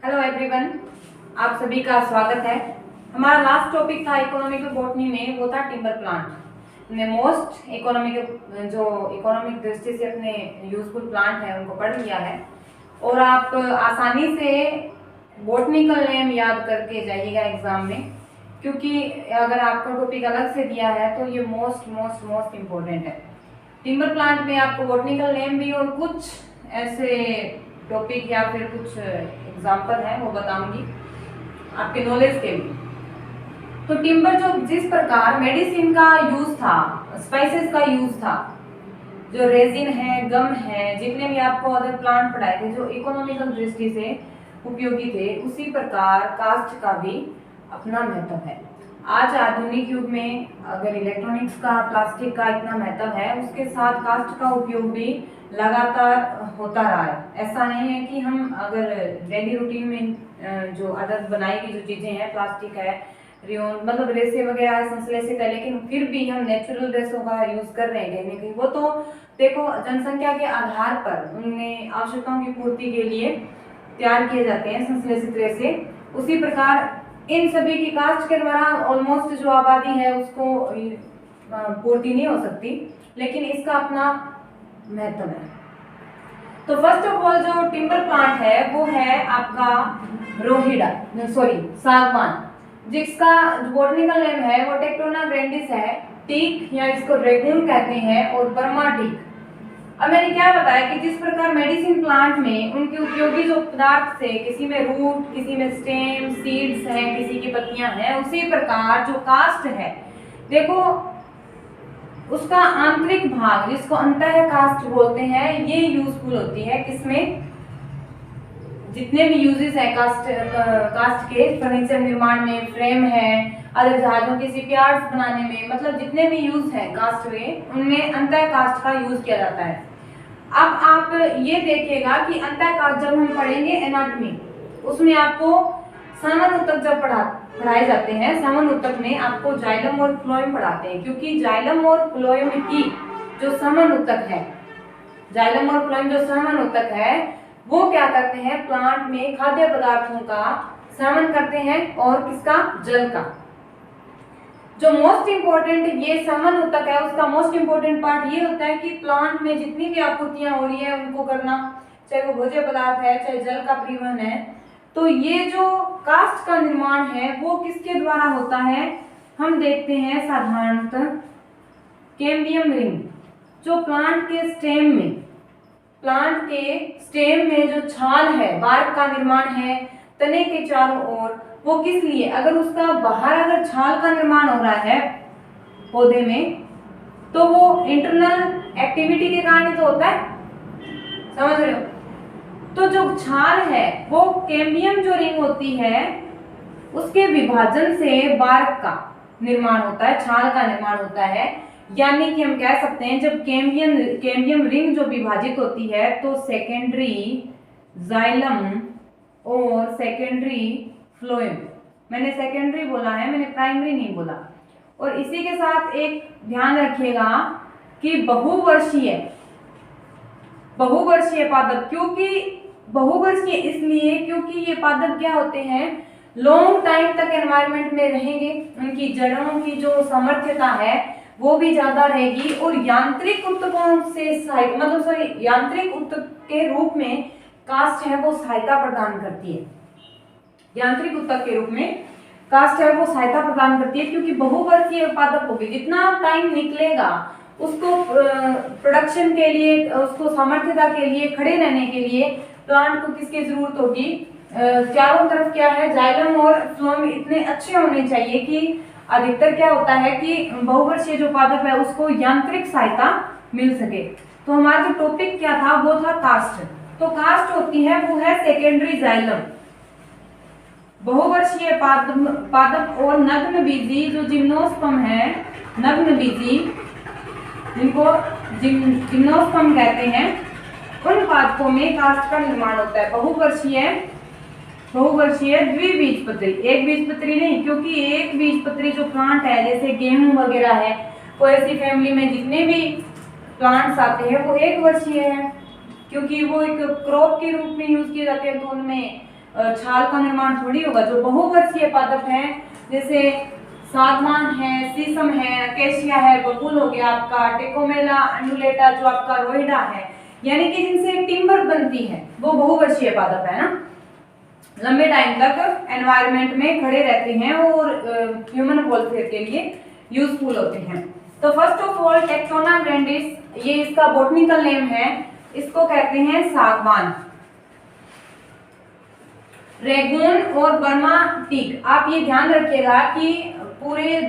Hello everyone, आप सभी का स्वागत है। हमारा लास्ट टॉपिक था इकोनॉमिकल बॉटनी में, वो था टिम्बर प्लांट। हमने मोस्ट इकोनॉमिक दृष्टि से अपने यूजफुल प्लांट है उनको पढ़ लिया है और आप आसानी से बॉटनिकल नेम याद करके जाइएगा एग्जाम में, क्योंकि अगर आपका टॉपिक अलग से दिया है तो ये मोस्ट मोस्ट मोस्ट इम्पोर्टेंट है। टिम्बर प्लांट में आपको बॉटनिकल नेम भी और कुछ ऐसे टॉपिक या फिर कुछ एग्जाम्पल है वो बताऊंगी आपके नॉलेज के लिए। तो टिम्बर जो जिस प्रकार मेडिसिन का यूज था, स्पाइसेस का यूज था, जो रेजिन है, गम है, जितने भी आपको अदर प्लांट पढ़ाए थे जो इकोनॉमिकल दृष्टि से उपयोगी थे, उसी प्रकार कास्ट का भी अपना महत्व है। आज आधुनिक युग में अगर इलेक्ट्रॉनिक्स का, प्लास्टिक का इतना महत्व है, उसके साथ कास्ट का उपयोग भी लगातार होता रहा है। ऐसा नहीं है कि हम अगर डेली रूटीन में जो अदर बनाई गई जो चीजें हैं, प्लास्टिक है, रियोन मतलब रेसे वगैरह है, संश्लेषित है, लेकिन फिर भी हम नेचुरल रेसों का यूज कर रहे हैं कहीं ना कहीं। वो तो देखो जनसंख्या के आधार पर उनमें आवश्यकताओं की पूर्ति के लिए तैयार किए जाते हैं संश्लेषित रेसे। उसी प्रकार इन सभी की कास्ट के द्वारा ऑलमोस्ट जो आबादी है उसको पूर्ति नहीं हो सकती, लेकिन इसका अपना महत्व है। तो फर्स्ट ऑफ ऑल जो टिम्बर प्लांट है वो है आपका सागवान, जिसका बॉटनिकल नेम है वो टेक्टोना ग्रैंडिस है, टीक या इसको रेगून कहते हैं, और बर्मा टीक। अब मैंने क्या बताया कि जिस प्रकार मेडिसिन प्लांट में उनके उपयोगी जो पदार्थ से, किसी में रूट, किसी में स्टेम, सीड्स हैं, किसी की पत्तियां हैं, उसी प्रकार जो कास्ट है, देखो उसका आंतरिक भाग जिसको अंतः कास्ट बोलते हैं, ये यूजफुल होती है किसमें, जितने भी यूजेस है कास्ट के, फर्नीचर निर्माण में, फ्रेम है, अदर जहाजों के शिपयार्ड्स बनाने में, मतलब जितने भी यूज है कास्ट में, उनमें अंतः कास्ट का यूज किया जाता है। अब आप ये देखिएगा कि अंतः कास्ट जब हम पढ़ेंगे एनाटॉमी, उसमें आपको सामन ऊतक जब पढ़ाए जाते हैं, सामन ऊतक में आपको जाइलम और फ्लोएम पढ़ाते हैं, क्योंकि जाइलम और फ्लोएम की जो सामन ऊतक है, जाइलम और फ्लोएम जो सामन ऊतक है, वो क्या करते हैं, प्लांट में खाद्य पदार्थों का सामन करते हैं, और किसका, जल का। जो मोस्ट इंपॉर्टेंट ये सामन ऊतक है, उसका मोस्ट इंपॉर्टेंट पार्ट ये होता है कि प्लांट में जितनी भी आपूर्तियां हो रही है उनको करना, चाहे वो भोज्य पदार्थ है, चाहे जल का परिवहन है। तो ये जो कास्ट का निर्माण है वो किसके द्वारा होता है, हम देखते हैं साधारणतः कैम्बियम रिंग, जो प्लांट के स्टेम में जो छाल है, बार्क का निर्माण है तने के चारों ओर, वो किस लिए, अगर उसका बाहर अगर छाल का निर्माण हो रहा है पौधे में, तो वो इंटरनल एक्टिविटी के कारण तो होता है, समझ रहे हो। तो जो छाल है वो कैम्बियम जो रिंग होती है उसके विभाजन से बार्क का निर्माण होता है, छाल का निर्माण होता है। यानी कि हम कह सकते हैं जब कैम्बियम रिंग जो विभाजित होती है तो सेकेंडरी जाइलम और सेकेंडरी फ्लोएम, मैंने सेकेंडरी बोला है, मैंने प्राइमरी नहीं बोला। और इसी के साथ एक ध्यान रखिएगा कि बहुवर्षीय पादप, क्योंकि बहुवर्षीय इसलिए क्योंकि ये पादप क्या होते हैं, लॉन्ग टाइम तक एनवायरनमेंट में रहेंगे, उनकी जड़ों की जो सामर्थ्यता है वो भी ज्यादा रहेगी, और यांत्रिक ऊतकों से यांत्रिक ऊतक के रूप में कास्ट है वो सहायता प्रदान करती है, यांत्रिक ऊतक के रूप में कास्ट है वो सहायता प्रदान करती है, क्योंकि बहुवर्षीय पादप होगी, जितना टाइम निकलेगा उसको प्रोडक्शन के लिए, उसको सामर्थ्यता के लिए, खड़े रहने के लिए प्लांट को किसकी जरूरत होगी, चारों तरफ क्या है, जाइलम और फ्लोएम इतने अच्छे होने चाहिए कि अधिकतर क्या होता है कि बहुवर्षीय जो पादप है उसको यांत्रिक सहायता मिल सके। तो हमारा जो टॉपिक क्या था वो था कास्ट। तो कास्ट होती है वो है सेकेंडरी जाइलम, बहुवर्षीय पादप और नग्न बीजी जो जिम्नोस्पर्म है, नग्न बीजी जिनको जिम्नोस्पर्म कहते हैं, उन पादपों में कास्ट का निर्माण होता है। बहुवर्षीय द्विबीजपत्री, एक बीजपत्री नहीं, क्योंकि एक बीजपत्री जो प्लांट है जैसे गेहूं वगैरह है, कोई ऐसी फैमिली में जितने भी प्लांट्स आते हैं वो एक वर्षीय है, क्योंकि वो एक क्रॉप के रूप में यूज किए जाते हैं, तो उनमें छाल का निर्माण थोड़ी होगा। जो बहुवर्षीय पादप हैं जैसे सागवान है, शीशम है, अकेशिया है, बबूल हो गया आपका, टेकोमेला अंडुलेटा जो आपका रोहिडा है, यानी कि जिनसे टिम्बर बनती है, वो बहुवर्षीय पादप है ना, लंबे टाइम तक एनवायरनमेंट में खड़े रहते हैं और ह्यूमन वेलफेयर के लिए यूजफुल होते हैं। तो first of all tectona grandis, ये इसका बॉटनिकल नेम है, इसको कहते हैं सागवान। रेगून और बर्मा टीक, आप ये ध्यान रखिएगा कि पूरे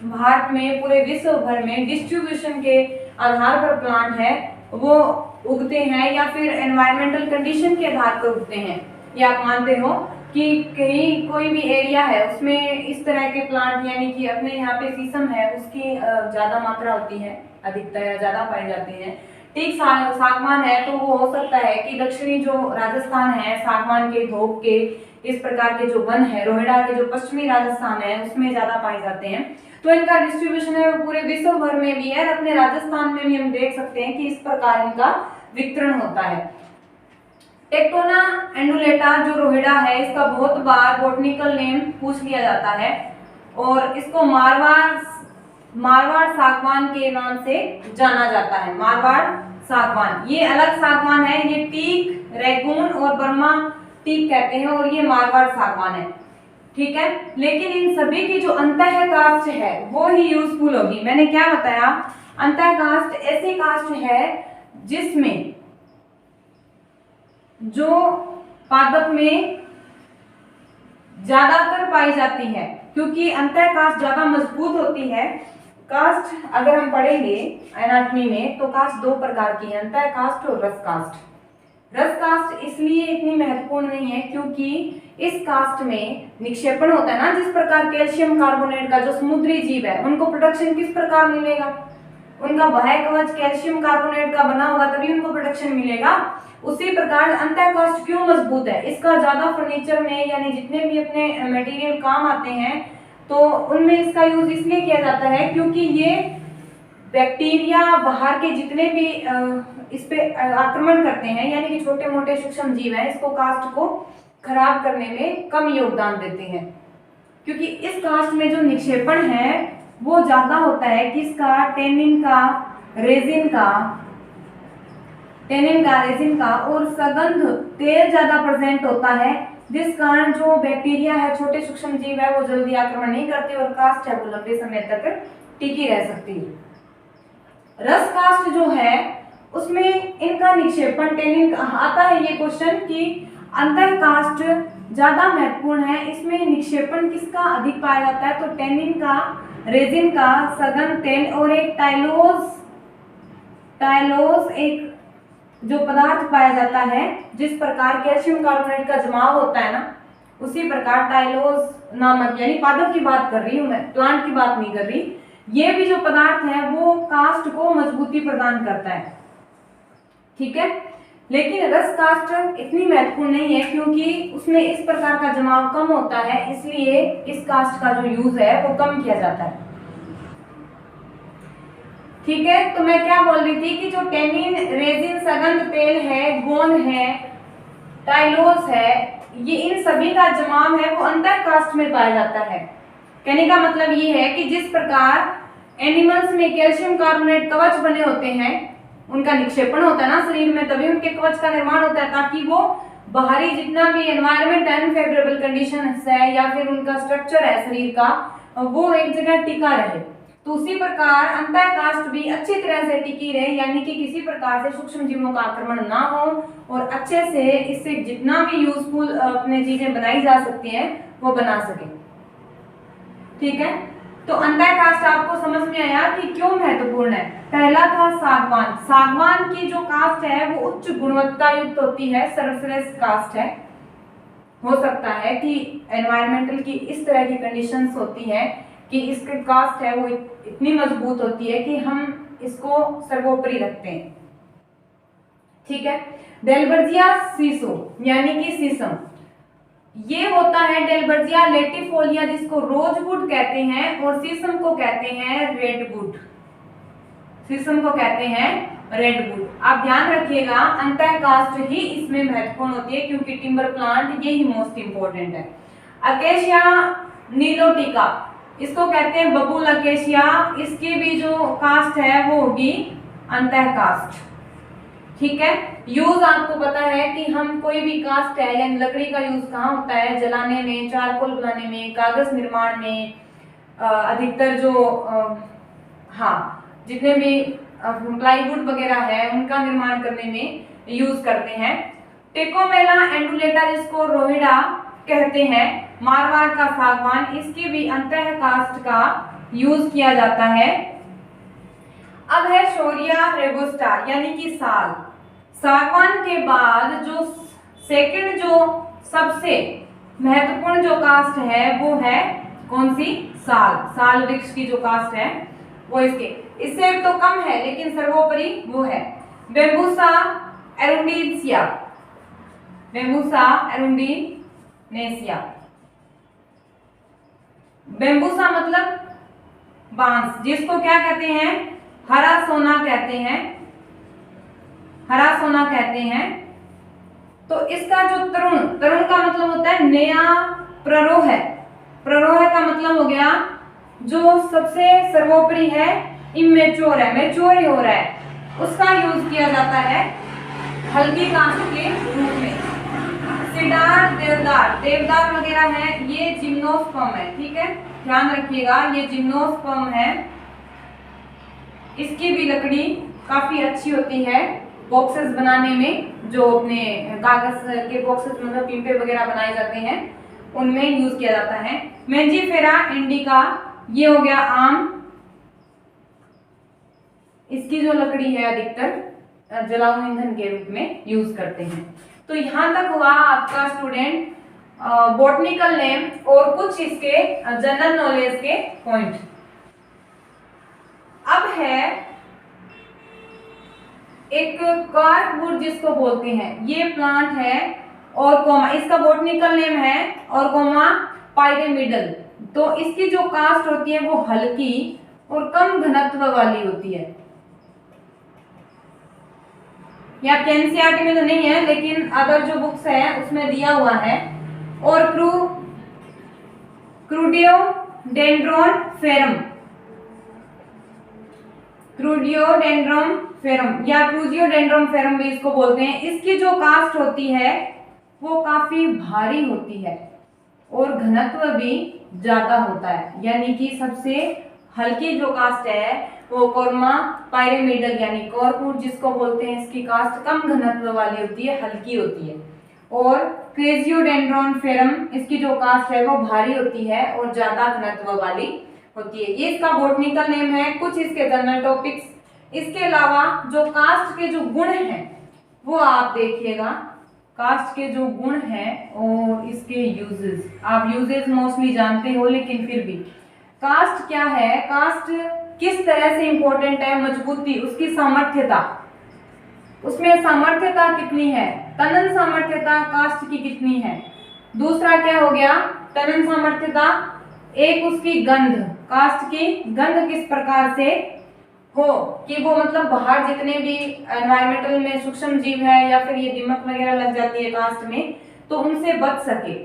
भारत में, पूरे विश्व भर में डिस्ट्रीब्यूशन के आधार पर प्लांट है वो उगते हैं या फिर एनवायरमेंटल कंडीशन के आधार पर उगते हैं। ये आप मानते हो कि कहीं कोई भी एरिया है उसमें इस तरह के प्लांट, यानी कि अपने यहाँ पे शीशम है उसकी ज्यादा मात्रा होती है, अधिकता या ज्यादा पाए जाते हैं। ठीक सागवान है तो वो हो सकता है कि दक्षिणी जो राजस्थान है, सागवान के, धोप के, इस प्रकार के जो वन है, रोहिड़ा के जो पश्चिमी राजस्थान है उसमें ज्यादा पाए जाते हैं। तो इनका डिस्ट्रीब्यूशन है वो पूरे विश्व भर में भी है, अपने राजस्थान में भी हम देख सकते हैं कि इस प्रकार इनका वितरण होता है। टेक्टोना एंडुलेटा जो रोहिड़ा है, इसका बहुत बार बॉटनिकल नेम पूछ लिया जाता है और इसको मारवाड़ सागवान के नाम से जाना जाता है। मारवाड़ सागवान ये अलग सागवान है, ये टीक, रेगून और बर्मा टीक कहते हैं और ये मारवाड़ सागवान है, ठीक है। लेकिन इन सभी की जो अंतः कास्ट है वो ही यूजफुल होगी। मैंने क्या बताया, अंतः कास्ट ऐसी कास्ट है जिसमें जो पादप में ज्यादातर पाई जाती है, क्योंकि अंतः कास्ट ज्यादा मजबूत होती है। कास्ट अगर हम पढ़ेंगे एनाटॉमी में तो कास्ट दो प्रकार की है, अंतः कास्ट और रस कास्ट। रस कास्ट इसलिए इतनी महत्वपूर्ण नहीं है क्योंकि इस कास्ट में निक्षेपण होता है ना, जिस प्रकार कैल्शियम कार्बोनेट का जो समुद्री जीव है उनको प्रोटेक्शन किस प्रकार मिलेगा, उनका बाह्य कवच कैल्शियम कार्बोनेट का बना होगा तभी उनको प्रोटेक्शन मिलेगा। उसी प्रकार अंतः कास्ट क्यों मजबूत है, इसका ज्यादा फर्नीचर में यानी जितने भी अपने मटेरियल काम आते हैं तो उनमें इसका यूज इसलिए किया जाता है क्योंकि ये बैक्टीरिया बाहर के जितने भी इस पे आक्रमण करते हैं, यानी कि छोटे मोटे सूक्ष्म जीव हैं, इसको कास्ट को खराब करने में कम योगदान देते हैं। क्योंकि इस कास्ट में जो निक्षेपण है वो ज्यादा होता है, किसका, टेनिन का, रेजिन का और सगंध तेल ज्यादा प्रेजेंट होता है, जिस कारण जो बैक्टीरिया है, छोटे सूक्ष्म जीव है, वो जल्दी आक्रमण नहीं करते और कास्ट है वो लंबे समय तक टिकी रह सकती है। रस कास्ट जो है उसमें इनका निक्षेपण टेनिन आता है, ये क्वेश्चन कि अंतर कास्ट ज्यादा महत्वपूर्ण है, इसमें निक्षेपण किसका अधिक पाया जाता है, तो टेनिन का, रेजिन का, सघन तेल और एक टाइलोस एक जो पदार्थ पाया जाता है, जिस प्रकार कैल्शियम कार्बोनेट का जमाव होता है ना, उसी प्रकार टाइलोस नामक, यानी पादप की बात कर रही हूं मैं, प्लांट की बात नहीं कर रही, ये भी जो पदार्थ है वो कास्ट को मजबूती प्रदान करता है, ठीक है। लेकिन रस कास्ट इतनी महत्वपूर्ण नहीं है क्योंकि उसमें इस प्रकार का जमाव कम होता है, इसलिए इस कास्ट का जो यूज है वो कम किया जाता है, ठीक है। तो मैं क्या बोल रही थी कि जो टेनिन, रेजिन, सगंध तेल है, गोंद है, टाइलोस है, ये इन सभी का जमाव है वो अंतर कास्ट में पाया जाता है। कहने का मतलब ये है कि जिस प्रकार एनिमल्स में कैल्शियम कार्बोनेट कवच बने होते हैं, उनका निक्षेपण होता है ना शरीर में, तभी उनके कवच का निर्माण होता है ताकि वो बाहरी जितना भी एनवायरमेंट अनफेवरेबल कंडीशंस है या फिर उनका स्ट्रक्चर है शरीर का, वो एक जगह टिका रहे। तो उसी प्रकार अंतः कास्ट भी अच्छी तरह से टिकी रहे, यानी कि किसी प्रकार से सूक्ष्म जीवों का आक्रमण ना हो और अच्छे से इससे जितना भी यूजफुल अपने चीजें बनाई जा सकती हैं वो बना सके, ठीक है। तो अंतः कास्ट आपको समझ में आया कि क्यों महत्वपूर्ण है। पहला था सागवान। सागवान की जो कास्ट है वो उच्च गुणवत्ता युक्त होती है, सर्वश्रेष्ठ कास्ट है। हो सकता है कि एनवायरमेंटल की इस तरह की कंडीशंस होती है कि इसकी कास्ट है वो इतनी मजबूत होती है कि हम इसको सर्वोपरि रखते हैं, ठीक है। डेलबर्जिया सीसो यानी कि शीशम, ये होता है डेलबर्जिया लेटिफोलिया जिसको रोजवुड कहते हैं और शीशम को कहते हैं रेडवुड, शीशम को कहते हैं रेडवुड। आप ध्यान रखिएगा, अंतर कास्ट ही इसमें महत्वपूर्ण होती है क्योंकि टिम्बर प्लांट ये ही मोस्ट इंपॉर्टेंट है। अकेशिया नीलोटिका, इसको कहते हैं बबूल अकेशिया, इसकी भी जो कास्ट है वो होगी अंतर कास्ट। ठीक है, यूज आपको पता है कि हम कोई भी कास्ट है यानी लकड़ी का यूज कहाँ होता है, जलाने में, चारकोल बनाने में, कागज निर्माण में, अधिकतर जो हाँ जितने भी प्लाईवुड वगैरह है उनका निर्माण करने में यूज करते हैं। टेकोमेला एंडुलेटा जिसको रोहिड़ा कहते हैं, मारवाड़ का सागवान, इसकी भी अंतः कास्ट का यूज किया जाता है। अब है शोरिया रोबस्टा यानी कि साल। सागवान के बाद जो सेकंड जो सबसे महत्वपूर्ण जो कास्ट है वो है कौन सी, साल। साल वृक्ष की जो कास्ट है वो इससे तो कम है लेकिन सर्वोपरि वो है। बेम्बूसा एरुंडिनेसिया, बेम्बूसा एरुंडिनेसिया, बेम्बूसा मतलब बांस, जिसको क्या कहते हैं, हरा सोना कहते हैं, हरा सोना कहते हैं। तो इसका जो तरुण, तरुण का मतलब होता है नया, प्ररोह है, प्ररोह का मतलब हो गया जो सबसे सर्वोपरि है, इमेच्योर है, मैच्योर ही हो रहा है, उसका यूज किया जाता है हल्की कास्ट के रूप में। सिडार, देवदार, देवदार वगैरह है, ये जिम्नोस्पर्म है। ठीक है, ध्यान रखिएगा, ये जिम्नोस्पर्म है, इसकी भी लकड़ी काफी अच्छी होती है बॉक्सेस बनाने में, जो अपने कागज के बॉक्सेस मतलब पिंपे वगैरह बनाए जाते हैं उनमें यूज किया जाता है। मेंजीफेरा इंडिका, ये हो गया आम, इसकी जो लकड़ी है अधिकतर जलाऊ ईंधन के रूप में यूज करते हैं। तो यहां तक हुआ आपका स्टूडेंट बॉटनिकल नेम और कुछ इसके जनरल नॉलेज के पॉइंट। अब है एक कार्पवुड जिसको बोलते हैं, ये प्लांट है और कोमा, इसका बॉटनिकल नेम है और कोमा पायरेमिडल। तो इसकी जो कास्ट होती है वो हल्की और कम घनत्व वाली होती है। या एनसीईआरटी में तो नहीं है लेकिन अदर जो बुक्स है उसमें दिया हुआ है। और क्रूडियोडेंड्रोन फेरम, क्रूडियोडेंड्रोन फेरम या क्रूजियोडेंड्रोन फेरम भी इसको बोलते हैं, इसकी जो कास्ट होती है वो काफी भारी होती है और घनत्व भी ज्यादा होता है, यानी कि सबसे हल्की जो कास्ट है वो कोरमा पायरेमिडल यानी कॉर्कवुड जिसको बोलते हैं, इसकी कास्ट कम घनत्व वाली होती है, हल्की होती है। और क्रेजियोडेंड्रोन फेरम, इसकी जो कास्ट है वो भारी होती है और ज्यादा घनत्व वाली होती है। ये इसका बॉटनिकल नेम है। कुछ इसके जनरल टॉपिक्स, इसके अलावा जो कास्ट के जो गुण हैं वो आप देखिएगा, कास्ट के जो गुण हैं और इसके यूजेस, आप यूजेस मोस्टली जानते हो लेकिन फिर भी कास्ट क्या है, कास्ट किस तरह से इंपॉर्टेंट है, मजबूती, उसकी सामर्थ्यता, उसमें सामर्थ्यता कितनी है, तनन सामर्थ्यता कास्ट की कितनी है। दूसरा क्या हो गया, तनन सामर्थ्यता, एक उसकी गंध, कास्ट की गंध किस प्रकार से हो कि वो मतलब बाहर जितने भी एनवायरमेंटल में सूक्ष्म जीव है या फिर ये दीमक वगैरह लग जाती है कास्ट में तो उनसे बच सके।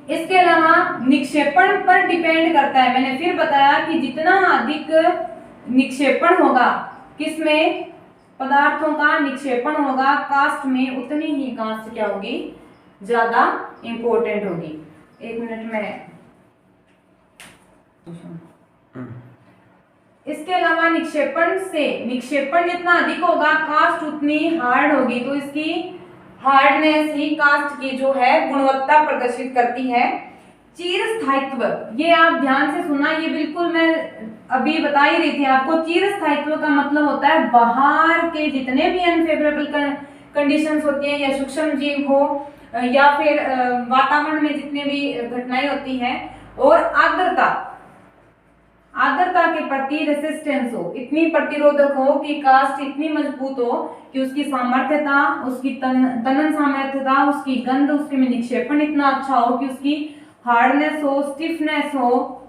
इसके अलावा निक्षेपण पर डिपेंड करता है, मैंने फिर बताया कि जितना अधिक निक्षेपण होगा, किसमें, पदार्थों का निक्षेपण होगा कास्ट में, उतनी ही कास्ट क्या होगी, ज्यादा इंपॉर्टेंट होगी। एक मिनट में, इसके अलावा निक्षेपण से, निक्षेपण जितना अधिक होगा कास्ट उतनी हार्ड होगी, तो इसकी हार्डनेस ही कास्ट की जो है गुणवत्ता प्रदर्शित करती है। चीर स्थायित्व, ये आप ध्यान से सुनना, ये बिल्कुल मैं अभी बता ही रही थी आपको। चीर स्थायित्व का मतलब होता है बाहर के जितने भी अनफेवरेबल कंडीशंस होती हैं या सूक्ष्म जीव हो या फिर वातावरण में जितने भी घटनाएं होती हैं, और आर्द्रता, आर्द्रता के प्रति रेसिस्टेंस हो, इतनी प्रतिरोधक हो कि कास्ट इतनी मजबूत हो कि उसकी सामर्थ्यता, उसकी तनन सामर्थ्यता, उसकी गंध, उसके में निक्षेपण इतना अच्छा हो कि उसकी हार्डनेस हो, स्टिफनेस हो,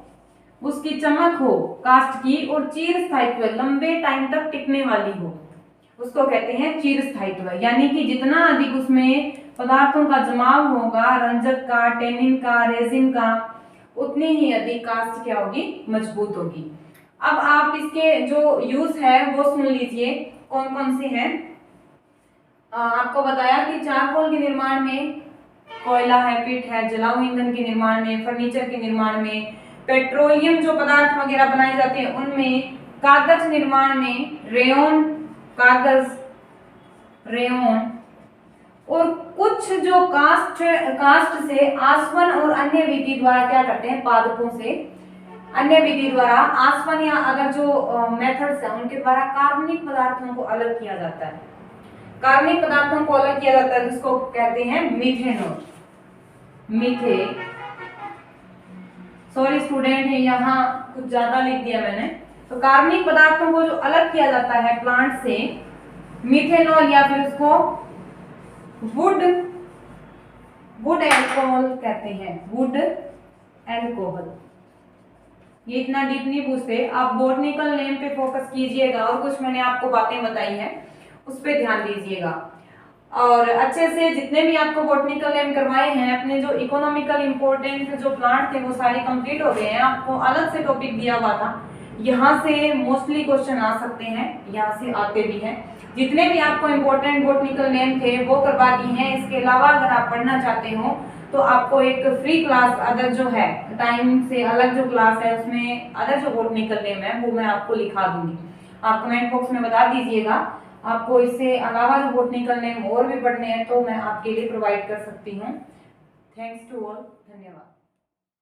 उसकी चमक हो कास्ट की, और चीर स्थायित्व लंबे टाइम तक टिकने वाली हो। उसको कहते हैं चिरस्थायित्व, यानी कि जितना अधिक उसमें पदार्थों का जमाव होगा, रंजक का, टेनिन का, रेजिन का, उतनी ही अधिक कास्ट क्या होगी, मजबूत होगी। अब आप इसके जो यूज है वो सुन लीजिए कौन कौन से हैं। आपको बताया कि चारकोल के निर्माण में, कोयला है, पिट है, जलाऊ ईंधन के निर्माण में, फर्नीचर के निर्माण में, पेट्रोलियम जो पदार्थ वगैरह बनाए जाते हैं उनमें, कागज निर्माण में, रेयन कागज, रेयन, और कुछ जो कास्ट से आसवन और अन्य विधि द्वारा क्या करते हैं, पादपों से अन्य विधि द्वारा आसवन या अगर जो मेथड्स है उनके द्वारा कार्बनिक पदार्थों को अलग किया जाता है। कार्बनिक पदार्थों को अलग किया जाता है जिसको कहते हैं मीथेनॉल। सॉरी स्टूडेंट है, यहाँ कुछ ज्यादा लिख दिया मैंने। तो कार्बनिक पदार्थों को जो अलग किया जाता है प्लांट से, मीथेनॉल या फिर उसको वुड एल्कोहल कहते हैं, वुड एल्कोहल। ये इतना डीप नहीं पूछते, आप बॉटनिकल नेम पे फोकस कीजिएगा और कुछ मैंने आपको बातें बताई हैं उस पे ध्यान दीजिएगा। और अच्छे से जितने भी आपको बॉटनिकल नेम करवाए हैं, अपने जो इकोनॉमिकल इंपॉर्टेंट जो प्लांट थे वो सारे कंप्लीट हो गए हैं। आपको अलग से टॉपिक दिया हुआ था, यहाँ से मोस्टली क्वेश्चन आ सकते हैं, यहाँ से आते भी हैं। जितने भी आपको इम्पोर्टेंट बॉटनिकल नेम थे वो करवा दी हैं। इसके अलावा अगर आप पढ़ना चाहते हो तो आपको एक फ्री क्लास अदर जो है, टाइम से अलग जो क्लास है उसमें अदर जो बॉटनिकल नेम है वो मैं आपको लिखा दूंगी। आप कमेंट बॉक्स में बता दीजिएगा। आपको इससे अलावा जो बॉटनिकल नेम और भी पढ़ने हैं तो मैं आपके लिए प्रोवाइड कर सकती हूँ। थैंक्स टू ऑल, धन्यवाद।